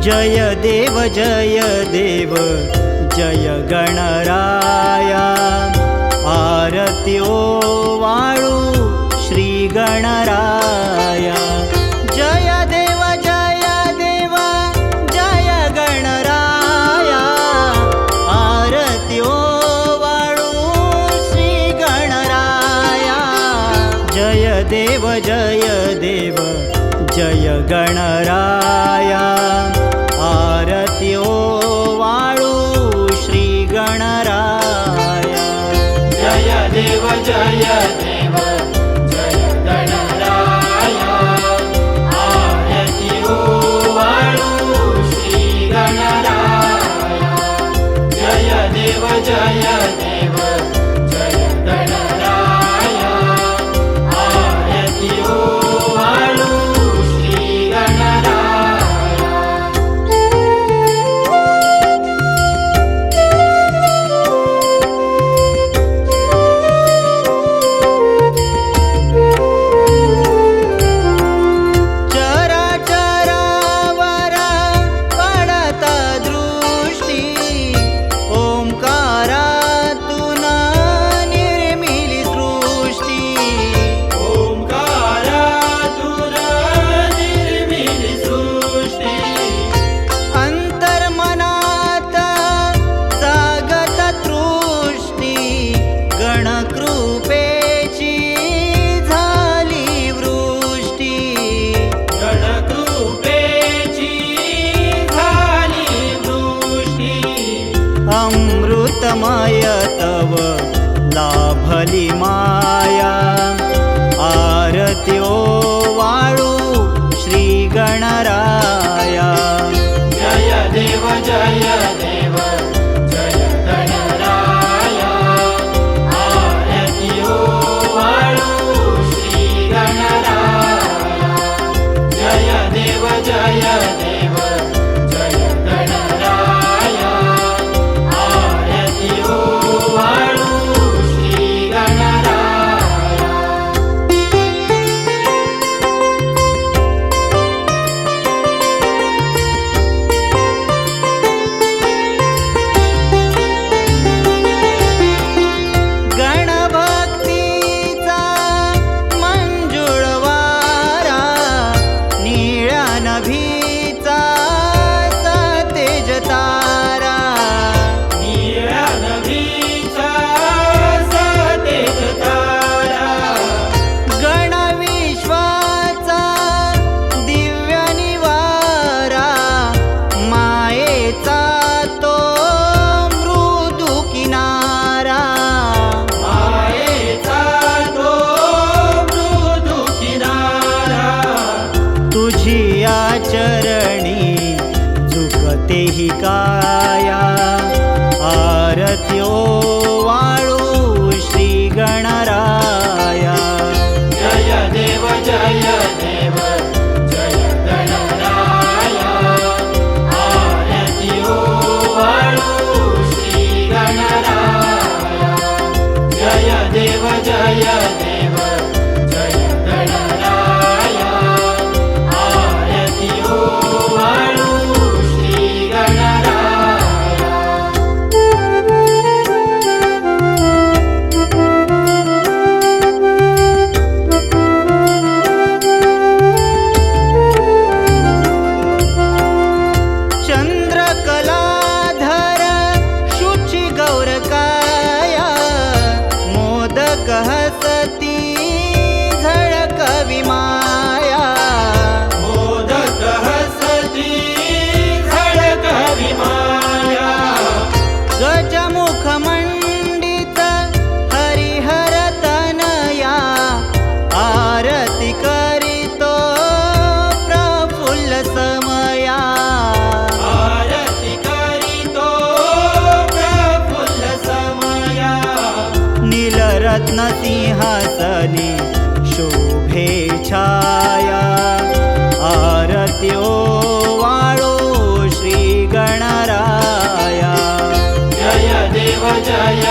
जय देव जय गणराया आरत्यो वाळू श्री गणराया जय देव जय गणराया आरत्यो वाळू श्री गणराया जय देव जय गणराया आरत्यो वाळू श्री गणराया जय देव जय गणराया आरत्यो वाळू श्री गणराया जय देव जय गणराया आरत्यो वाळू श्री गणराया चराचरावर पडत दृष्टी ओंकारातून निर्मिली सृष्टी ओंकारातून निर्मिली सृष्टी अंतर्मनात जागत तृष्टी गणकृपेची झाली वृष्टी गणकृपेची झाली वृष्टी अमृतमय तव लाभली माया आरत्यो वाळू श्री गणराया जय देव जय गणराया आरत्यो वाळू श्री गणराया जय देव जय गणराया आरत्यो वाळू श्री गणराया गणभक्तीचा मंजुळ वारा निळ्या नभीचा सतेज तारा निळ्या नभीचा सतेज तारा गणविश्वाचा दिव्य निवारा मायेचा तो मृदू किनारा मायेचा तो मृदू किनारा तुझी आचरणी झुकते ही काया आरत्यो वाळू श्री गणराया जय देव जय गणराया आरत्यो वाळू श्री गणराया जय देव जय गणराया आरत्यो वाळू श्री गणराया चंद्रकलाधर शुचि गौरकाया मोदक हसती झळक विमाया मोदक हसती झळक विमाया गजमुख मंडित हरिहर तनया आरती करीतो प्रफुल्ल समया आरती करीतो प्रफुल्ल समया नीलरत्न सिंहासनी शोभे छाया आरत्यो वाळू श्री गणराया जय देव जय